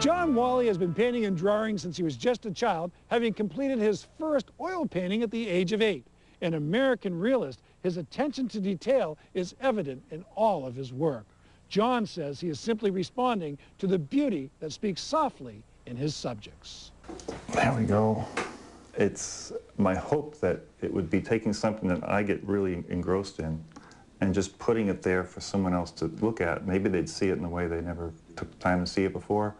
John Whalley has been painting and drawing since he was just a child, having completed his first oil painting at the age of 8. An American realist, his attention to detail is evident in all of his work. John says he is simply responding to the beauty that speaks softly in his subjects. There we go. It's my hope that it would be taking something that I get really engrossed in and just putting it there for someone else to look at. Maybe they'd see it in a way they never took the time to see it before.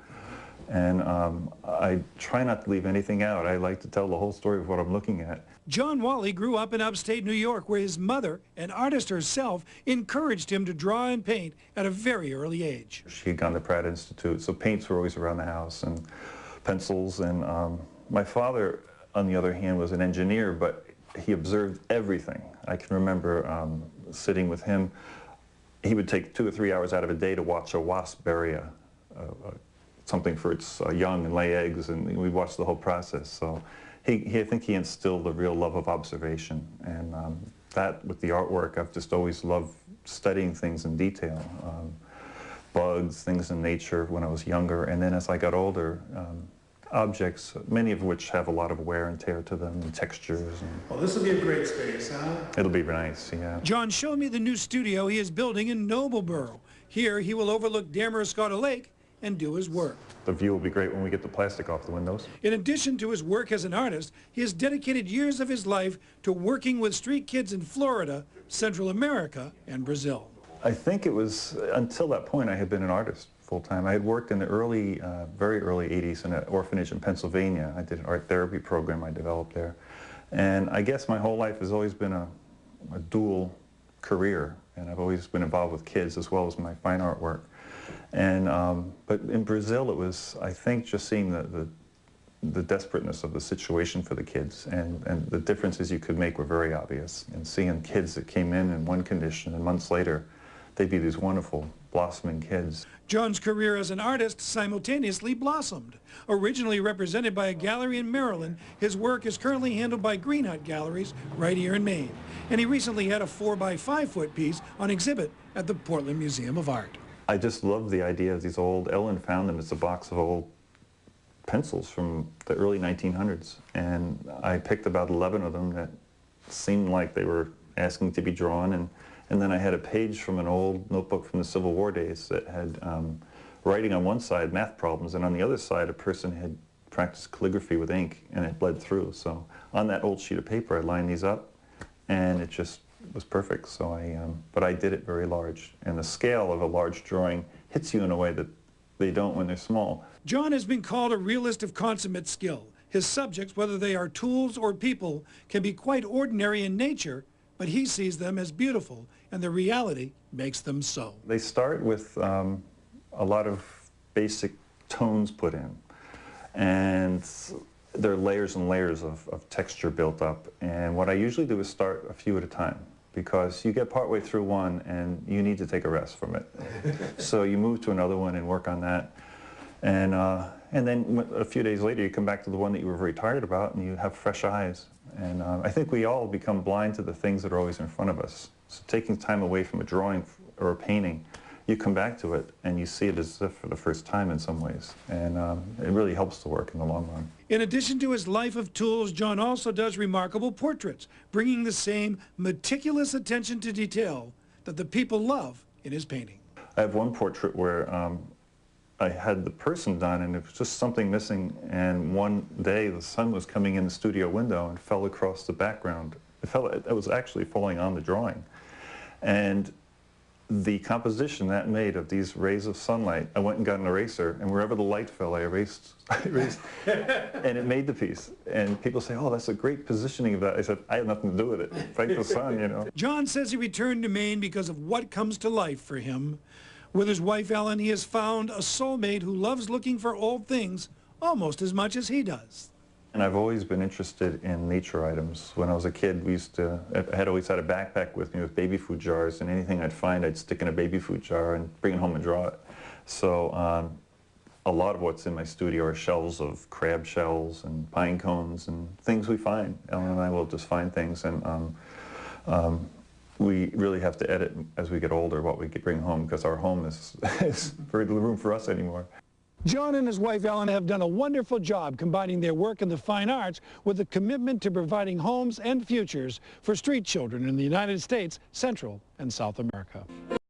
And I try not to leave anything out. I like to tell the whole story of what I'm looking at. John Whalley grew up in upstate New York, where his mother, an artist herself, encouraged him to draw and paint at a very early age. She had gone to Pratt Institute, so paints were always around the house, and pencils. And my father, on the other hand, was an engineer, but he observed everything. I can remember sitting with him. He would take 2 or 3 hours out of a day to watch a wasp bury something for its young and lay eggs, and we watched the whole process. So I think he instilled a real love of observation, and that with the artwork, I've just always loved studying things in detail. Bugs, things in nature when I was younger, and then as I got older, objects, many of which have a lot of wear and tear to them, and textures. Well, this will be a great space, huh? It'll be nice, yeah. John showed me the new studio he is building in Nobleboro. Here, he will overlook Damariscotta Lake and do his work. The view will be great when we get the plastic off the windows. In addition to his work as an artist, he has dedicated years of his life to working with street kids in Florida, Central America, and Brazil. I think it was, until that point, I had been an artist full-time. I had worked in the early, very early 80s in an orphanage in Pennsylvania. I did an art therapy program I developed there. And I guess my whole life has always been a dual career, and I've always been involved with kids as well as my fine art work. And, but in Brazil, it was, I think, just seeing the desperateness of the situation for the kids, and the differences you could make were very obvious. And seeing kids that came in one condition, and months later, they'd be these wonderful, blossoming kids. John's career as an artist simultaneously blossomed. Originally represented by a gallery in Maryland, his work is currently handled by Green Hut Galleries right here in Maine. And he recently had a 4-by-5-foot piece on exhibit at the Portland Museum of Art. I just love the idea of these old, Ellen found them, it's a box of old pencils from the early 1900s. And I picked about 11 of them that seemed like they were asking to be drawn. And then I had a page from an old notebook from the Civil War days that had writing on one side, math problems, and on the other side, a person had practiced calligraphy with ink, and it bled through. So on that old sheet of paper, I lined these up, and it just was perfect. So but I did it very large, and the scale of a large drawing hits you in a way that they don't when they're small. John has been called a realist of consummate skill. His subjects, whether they are tools or people, can be quite ordinary in nature, but he sees them as beautiful, and the reality makes them so. They start with a lot of basic tones put in, and there are layers and layers of texture built up. And what I usually do is start a few at a time, because you get partway through one and you need to take a rest from it. So you move to another one and work on that. And then a few days later, you come back to the one that you were very tired about, and you have fresh eyes. And I think we all become blind to the things that are always in front of us. So taking time away from a drawing or a painting, you come back to it and you see it as if for the first time in some ways. And it really helps the work in the long run. In addition to his life of tools, John also does remarkable portraits, bringing the same meticulous attention to detail that the people love in his painting. I have one portrait where I had the person done, and it was just something missing, and one day the sun was coming in the studio window and fell across the background. It was actually falling on the drawing. And the composition that made of these rays of sunlight, I went and got an eraser, and wherever the light fell, I erased, and it made the piece. And people say, oh, that's a great positioning of that. I said, I have nothing to do with it. Thank the sun, you know. John says he returned to Maine because of what comes to life for him. With his wife, Ellen, he has found a soulmate who loves looking for old things almost as much as he does. And I've always been interested in nature items. When I was a kid, I had always had a backpack with me with baby food jars, and anything I'd find, I'd stick in a baby food jar and bring it home and draw it. So a lot of what's in my studio are shells of crab shells and pine cones and things we find. Ellen and I will just find things, and we really have to edit as we get older what we bring home, because our home is very little room for us anymore. John and his wife Ellen have done a wonderful job combining their work in the fine arts with a commitment to providing homes and futures for street children in the United States, Central and South America.